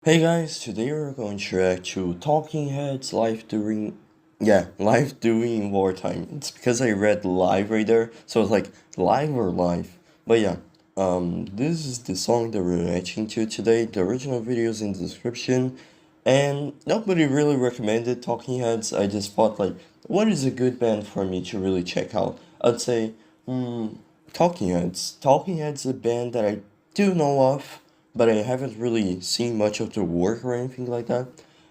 Hey guys, today we're going to react to Talking Heads live doing Wartime. It's because I read live right there, so it's like live or live. But yeah, this is the song that we're reacting to today. The original video is in the description, and nobody really recommended Talking Heads. I just thought like, what is a good band for me to really check out? I'd say, Talking Heads. Talking Heads is a band that I do know of, but I haven't really seen much of their work or anything like that.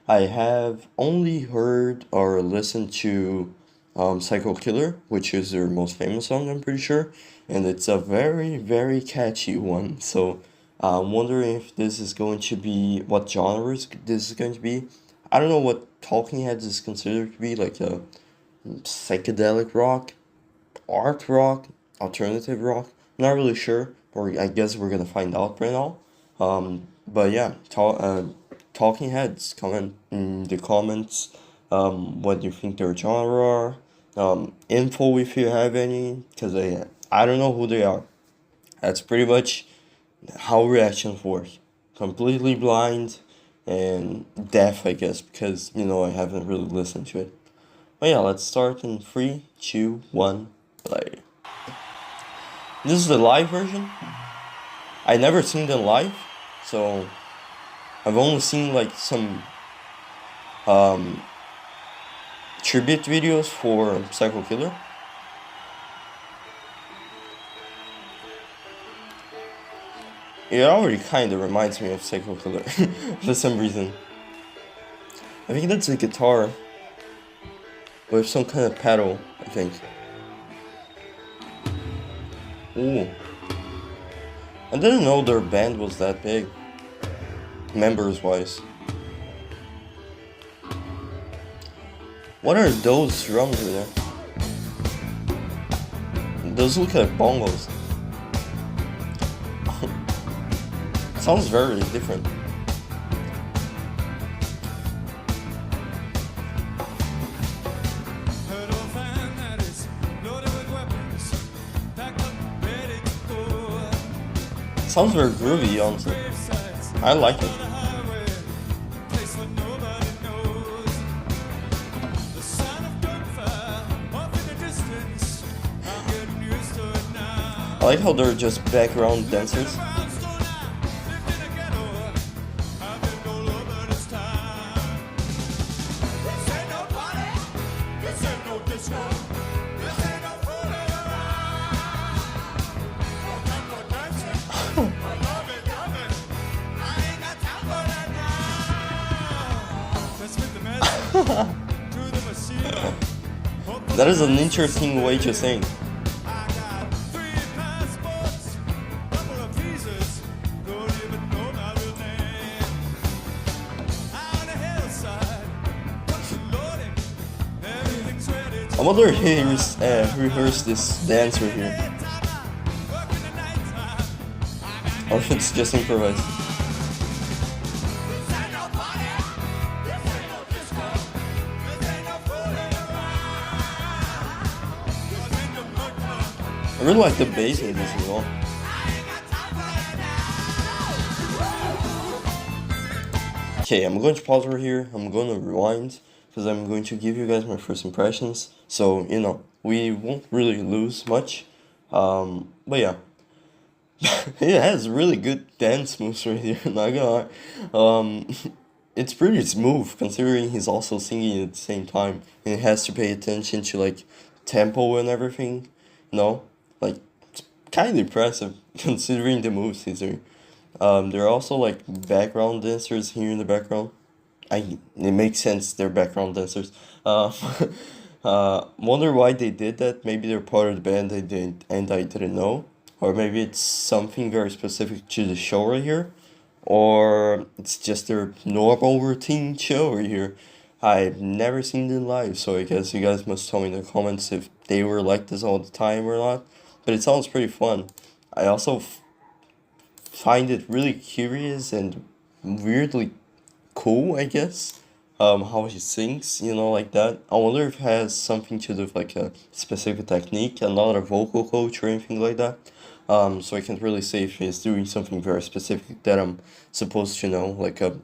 I have only heard or listened to Psycho Killer, which is their most famous song, I'm pretty sure, and it's a very, very catchy one. So I'm wondering if this is going to be, what genres this is going to be. I don't know what Talking Heads is considered to be, like a psychedelic rock, art rock, alternative rock. Not really sure, or I guess we're gonna find out right now. But yeah, talking heads, comment in the comments what you think their genre are. Info if you have any, because I don't know who they are. That's pretty much how reactions work. Completely blind and deaf, I guess, because I haven't really listened to it. But yeah, let's start in 3, 2, 1, play. This is the live version. I never seen them live, so I've only seen like some tribute videos for Psycho Killer. It already kind of reminds me of Psycho Killer for some reason. I think that's a guitar with some kind of pedal, I think. Ooh. I didn't know their band was that big, members wise. What are those drums over there? Those look like bongos. Sounds very different. Sounds very groovy, honestly. I like it. I like how they're just background dancers. That is an interesting way to sing. I wonder if he rehearsed this dance right here, or if it's just improvised. I really like the bass in this as well. Okay, I'm going to pause right here. I'm going to rewind because I'm going to give you guys my first impressions. So, we won't really lose much. But yeah. It has really good dance moves right here, not gonna lie. It's pretty smooth considering he's also singing at the same time. And he has to pay attention to like tempo and everything. Like, it's kind of impressive considering the moves he's doing. There are also like background dancers here in the background. It makes sense, they're background dancers. Wonder why they did that. Maybe they're part of the band and I didn't know. Or maybe it's something very specific to the show right here. Or it's just their normal routine show right here. I've never seen them live, so I guess you guys must tell me in the comments if they were like this all the time or not. But it sounds pretty fun. I also find it really curious and weirdly cool, I guess. How he sings, like that. I wonder if it has something to do with like a specific technique and not a vocal coach or anything like that. So I can't really say if he's doing something very specific that I'm supposed to know, like a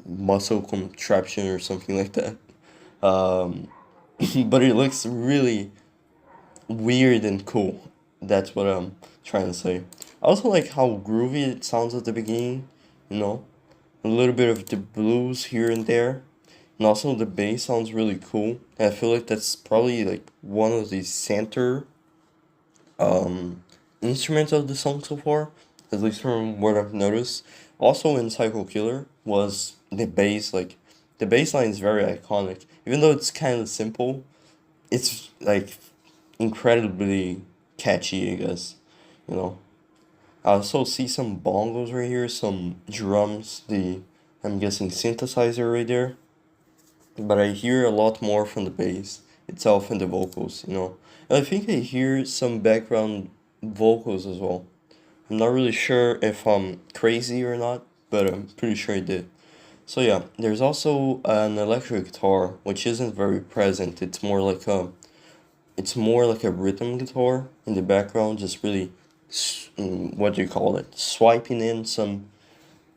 muscle contraption or something like that. Um, but it looks really weird and cool. That's what I'm trying to say. I also like how groovy it sounds at the beginning, you know, a little bit of the blues here and there, and also the bass sounds really cool. And I feel like that's probably like one of the center instruments of the song so far, at least from what I've noticed. Also in Psycho Killer was the bass, like the bass line is very iconic. Even though it's kind of simple, it's like incredibly catchy, I guess, you know. I also see some bongos right here, some drums, I'm guessing synthesizer right there. But I hear a lot more from the bass itself and the vocals, you know. And I think I hear some background vocals as well. I'm not really sure if I'm crazy or not, but I'm pretty sure I did. So yeah, there's also an electric guitar, which isn't very present. It's more like a rhythm guitar in the background, just really, what do you call it? Swiping in some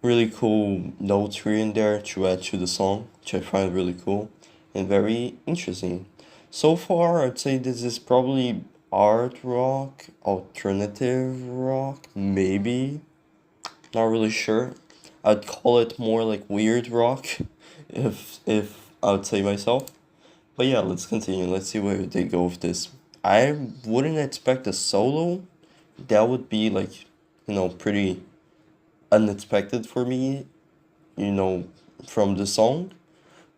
really cool notes here and there to add to the song, which I find really cool and very interesting. So far, I'd say this is probably art rock, alternative rock, maybe. Not really sure. I'd call it more like weird rock, if I would say myself. But yeah, let's continue. Let's see where they go with this. I wouldn't expect a solo. That would be like, you know, pretty unexpected for me, you know, from the song.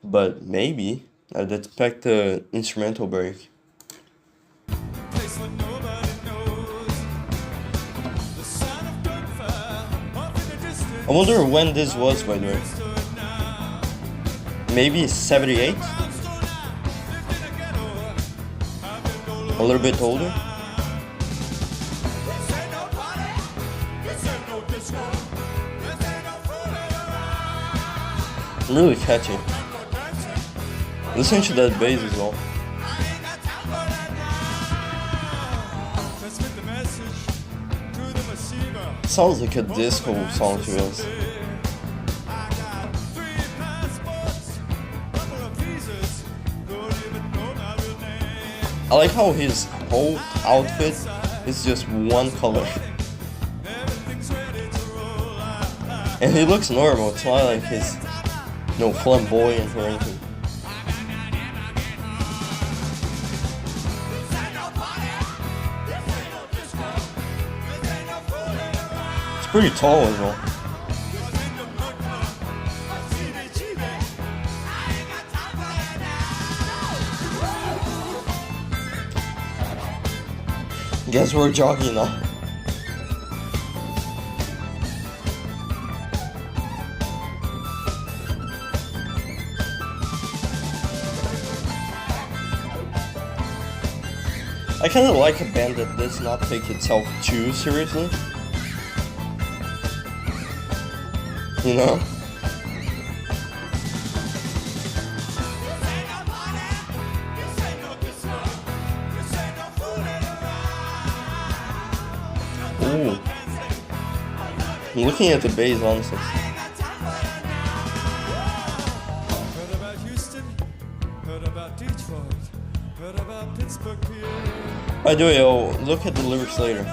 But maybe I'd expect an instrumental break. I wonder when this was, by the way. Maybe 78? A little bit older? Really catchy. Listen to that bass as well. Sounds like a disco song to us. I like how his whole outfit is just one color. And he looks normal, it's not like he's no flamboyant or anything. It's pretty tall as well. Guess we're jogging now. I kind of like a band that does not take itself too seriously. You know? Ooh. I'm looking at the bass, honestly. Heard about Houston, heard about Detroit, heard about Pittsburgh. By the way, I'll look at the lyrics later.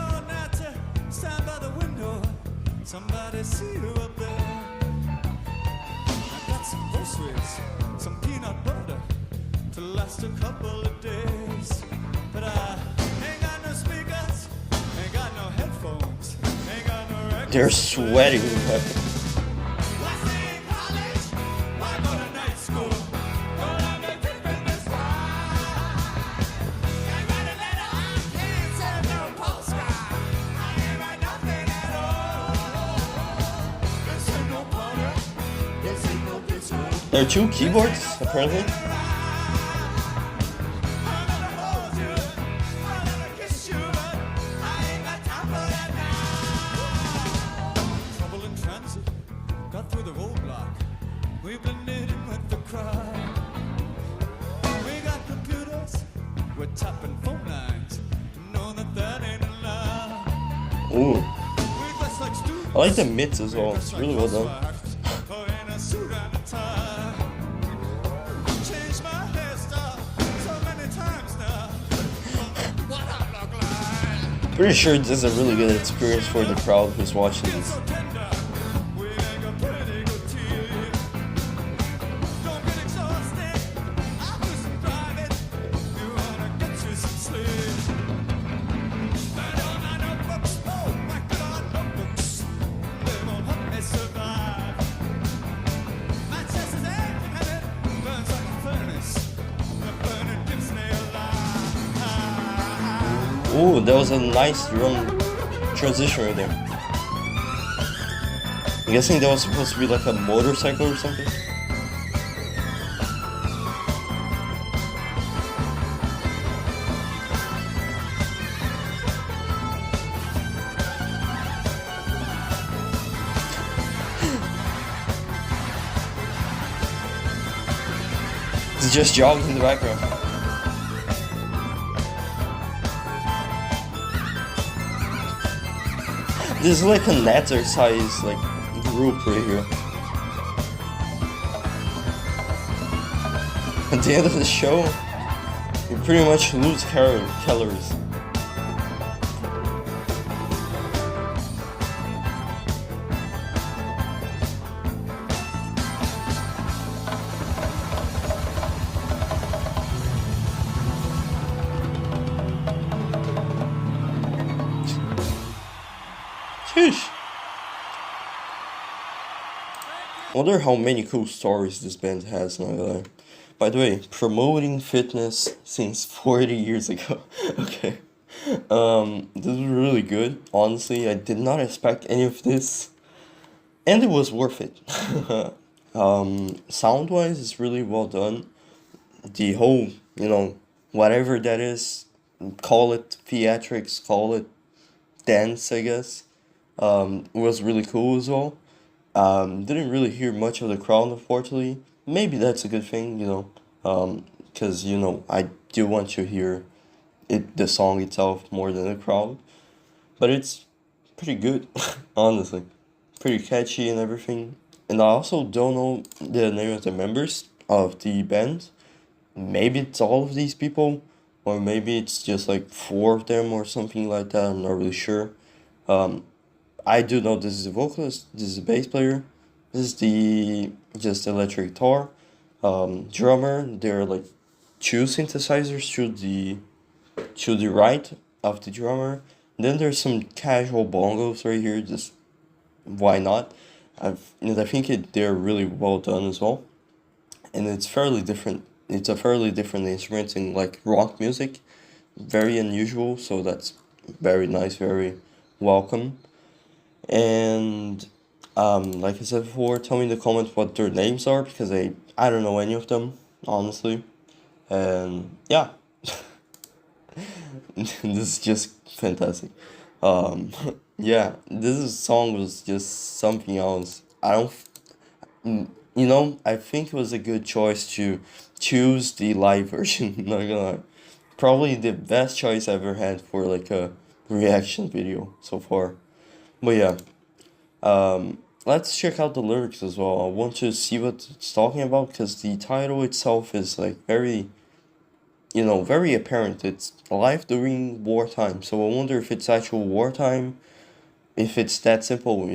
Stand by the window, somebody see you up there. I got some groceries, some peanut butter to last a couple of days. But I ain't got no speakers, ain't got no headphones, ain't got no records. They're sweating. There are two keyboards, apparently. Trouble in transit, got through the roadblock. We blended in with the crowd. We got computers, we're tapping phone lines. Know that ain't allowed. Ooh. We dress like students. I like the mids as well. It's really well done. trying to tie. Changed my hairstyle so many times now. What I look like. Pretty sure this is a really good experience for the crowd who's watching this. So tender, we ain't got pretty good teeth. Don't get exhausted, I'll do some driving. You wanna get you some sleep. Burn all my notebooks, oh my God, notebooks. They won't help me survive. My chest is aching and it burns like a furnace. The burning keeps me alive. Ooh, that was a nice drum transition right there. I'm guessing that was supposed to be like a motorcycle or something. It's just jogging in the background. This is like an exercise like group right here. At the end of the show, you pretty much lose calories. Sheesh. Wonder how many cool stories this band has now. By the way, promoting fitness since 40 years ago. Okay. This was really good. Honestly, I did not expect any of this. And it was worth it. Sound-wise, it's really well done. The whole, whatever that is, call it theatrics, call it dance, I guess, was really cool as well. Didn't really hear much of the crowd, unfortunately. Maybe that's a good thing, because, I do want to hear the song itself more than the crowd. But it's pretty good, honestly. Pretty catchy and everything. And I also don't know the name of the members of the band. Maybe it's all of these people, or maybe it's just like 4 of them or something like that. I'm not really sure. I do know this is the vocalist, this is the bass player, this is the just electric guitar, drummer. There are like 2 synthesizers to the right of the drummer. Then there's some casual bongos right here. Just why not? I think they're really well done as well, and it's fairly different. It's a fairly different instrument in like rock music, very unusual. So that's very nice, very welcome. And like I said before, tell me in the comments what their names are, because I don't know any of them, honestly. And yeah, this is just fantastic. Yeah, this song was just something else. I think it was a good choice to choose the live version. Not gonna lie. Probably the best choice I ever had for like a reaction video so far. But yeah, let's check out the lyrics as well. I want to see what it's talking about, because the title itself is like very, very apparent. It's life during wartime. So I wonder if it's actual wartime, if it's that simple,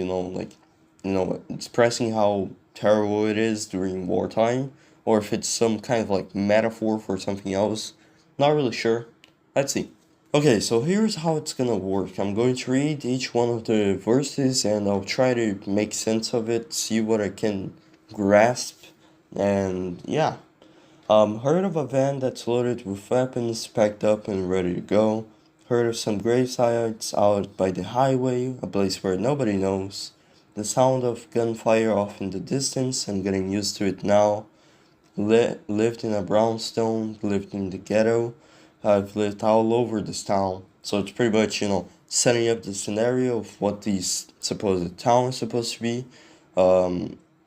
expressing how terrible it is during wartime, or if it's some kind of like metaphor for something else. Not really sure. Let's see. Okay, so here's how it's gonna work. I'm going to read each one of the verses and I'll try to make sense of it, see what I can grasp, and yeah. Heard of a van that's loaded with weapons, packed up and ready to go. Heard of some gravesites out by the highway, a place where nobody knows. The sound of gunfire off in the distance, I'm getting used to it now. Lived in a brownstone, lived in the ghetto. I've lived all over this town. So it's pretty much, setting up the scenario of what these supposed town is supposed to be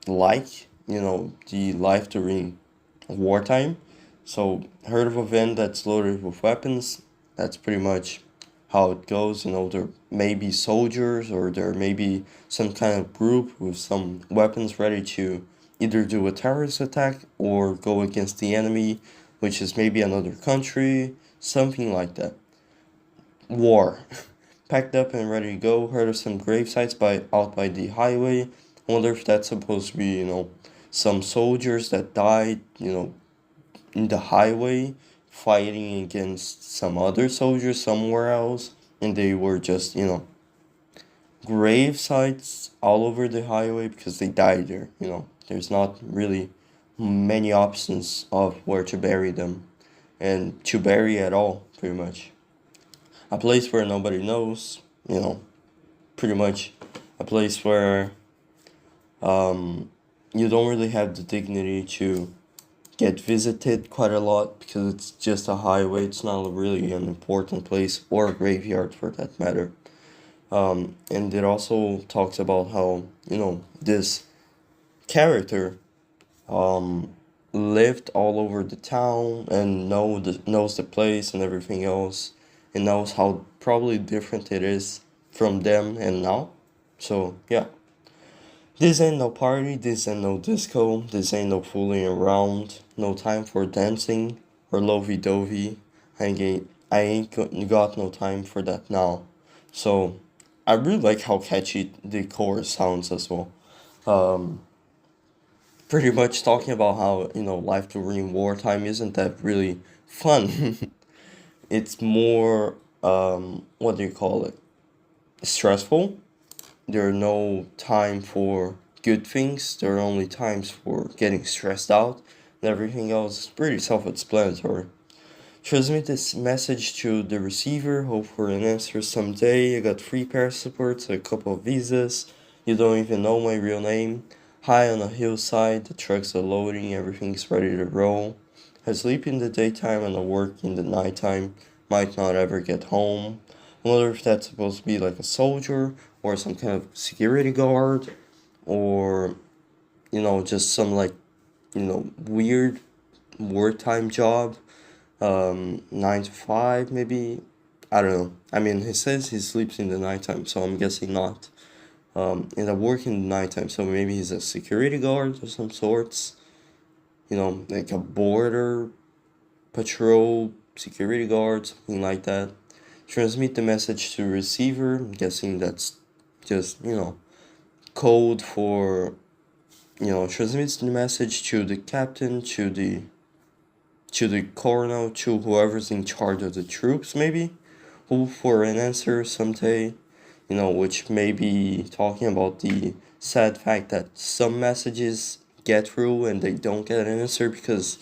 like, the life during wartime. So heard of a van that's loaded with weapons. That's pretty much how it goes. There may be soldiers, or there may be some kind of group with some weapons ready to either do a terrorist attack or go against the enemy, which is maybe another country, something like that. War. Packed up and ready to go. Heard of some grave sites out by the highway. Wonder if that's supposed to be, some soldiers that died, in the highway fighting against some other soldiers somewhere else, and they were just, grave sites all over the highway because they died there. There's not really many options of where to bury them and to bury at all, pretty much. A place where nobody knows, pretty much a place where you don't really have the dignity to get visited quite a lot because it's just a highway. It's not really an important place or a graveyard for that matter. And it also talks about how, this character lived all over the town and knows the place and everything else, and knows how probably different it is from them and now. So, yeah. This ain't no party, this ain't no disco, this ain't no fooling around, no time for dancing or lovey-dovey. I ain't got no time for that now. So, I really like how catchy the chorus sounds as well. Pretty much talking about how, life during wartime isn't that really fun. It's more, what do you call it? Stressful. There are no time for good things. There are only times for getting stressed out. And everything else is pretty self-explanatory. Transmit this message to the receiver. Hope for an answer someday. I got 3 passports, a couple of visas. You don't even know my real name. High on a hillside. The trucks are loading. Everything's ready to roll. I sleep in the daytime and I work in the nighttime. Might not ever get home. I wonder if that's supposed to be like a soldier or some kind of security guard or, just some weird wartime job. 9 to 5 maybe. I don't know. I mean, he says he sleeps in the nighttime, so I'm guessing not. And I work in the nighttime, so maybe he's a security guard of some sorts. Like a border patrol security guard, something like that. Transmit the message to receiver. I'm guessing that's just, code for, transmits the message to the captain, to the colonel, to whoever's in charge of the troops, maybe. Hope for an answer someday, which may be talking about the sad fact that some messages get through and they don't get an answer because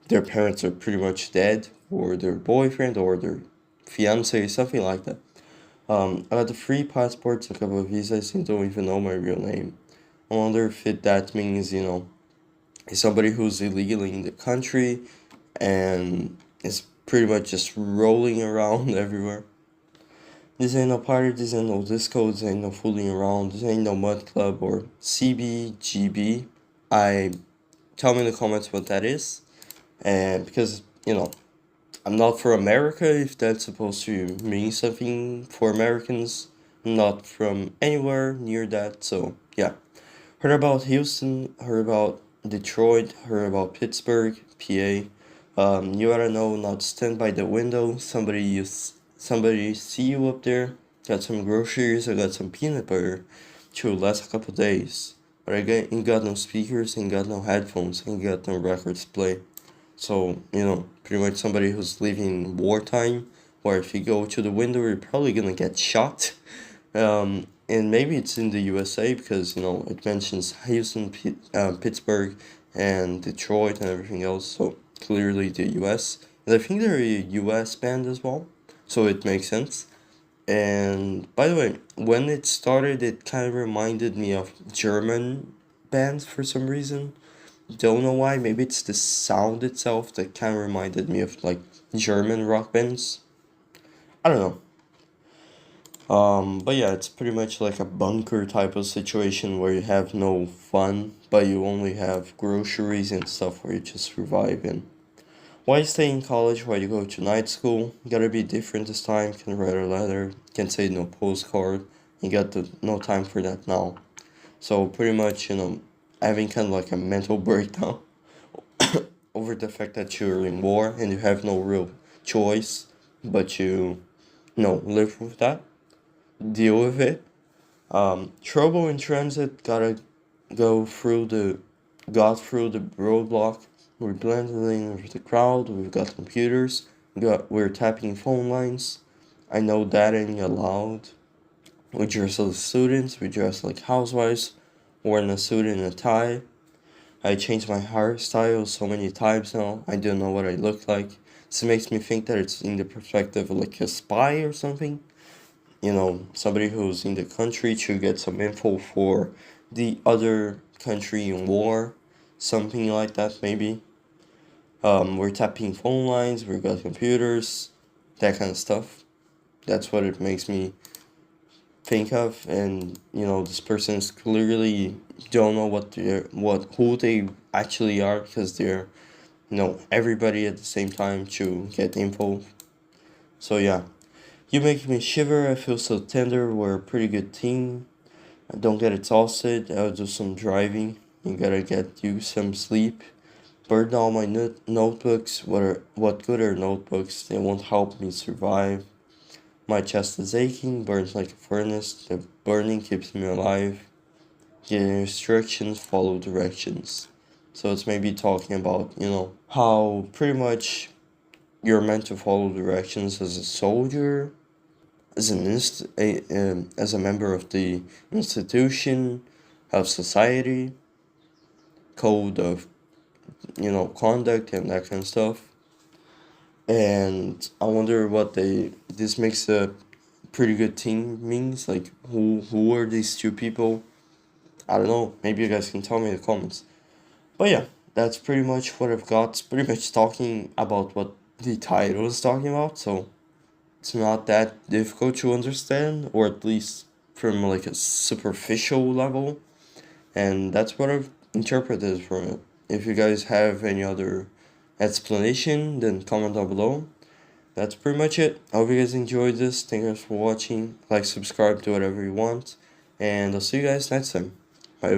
their parents are pretty much dead, or their boyfriend, or their fiance, something like that. I got the 3 passports, a couple of visas, and don't even know my real name. I wonder if that means, somebody who's illegally in the country and is pretty much just rolling around everywhere. This ain't no party, this ain't no disco, this ain't no fooling around, this ain't no mud club or CBGB. Tell me in the comments what that is. And because, I'm not from America, if that's supposed to mean something for Americans. I'm not from anywhere near that, so yeah. Heard about Houston, heard about Detroit, heard about Pittsburgh, PA. You gotta know not to stand by the window. Somebody see you up there. Got some groceries, I got some peanut butter to last a couple days. But ain't got no speakers, ain't got no headphones, ain't got no records to play. So, pretty much somebody who's living in wartime, where if you go to the window, you're probably gonna get shot. And maybe it's in the USA because, it mentions Houston, Pittsburgh, and Detroit and everything else. So, clearly the US. And I think they're a US band as well. So, it makes sense. And, by the way, when it started, it kind of reminded me of German bands for some reason. Don't know why. Maybe it's the sound itself that kind of reminded me of German rock bands. I don't know. But yeah, it's pretty much like a bunker type of situation where you have no fun, but you only have groceries and stuff where you just survive in. Why stay in college? Why you go to night school? Gotta be different this time. Can write a letter. Can say no postcard. You got no time for that now. So pretty much, having kind of like a mental breakdown over the fact that you're in war and you have no real choice but live with that, deal with it. Trouble in transit, got through the roadblock. We're blending with the crowd. We've got computers. We're tapping phone lines. I know that ain't allowed. We dress as students. We dress like housewives, wearing a suit and a tie. I changed my hairstyle so many times now. I don't know what I look like. This makes me think that it's in the perspective of like a spy or something. Somebody who's in the country to get some info for the other country in war, something like that maybe. We're tapping phone lines, we've got computers, that kind of stuff. That's what it makes me think of, and this person is clearly don't know who they actually are, because they're everybody at the same time to get info. So yeah, you make me shiver. I feel so tender. We're a pretty good team. I don't get exhausted. I'll do some driving. You gotta get you some sleep. Burn all my notebooks. What good are notebooks? They won't help me survive. My chest is aching, burns like a furnace. The burning keeps me alive. Get instructions, follow directions. So it's maybe talking about, how pretty much you're meant to follow directions as a soldier, as as a member of the institution, of society, code of, conduct and that kind of stuff. And I wonder what this makes a pretty good team means. Like, who are these two people? I don't know. Maybe you guys can tell me in the comments. But yeah, that's pretty much what I've got. It's pretty much talking about what the title is talking about, so it's not that difficult to understand, or at least from like a superficial level. And that's what I've interpreted from it. If you guys have any other explanation, then comment down below. That's pretty much it. I hope you guys enjoyed this. Thank you guys for watching. Like, subscribe, do whatever you want. And I'll see you guys next time.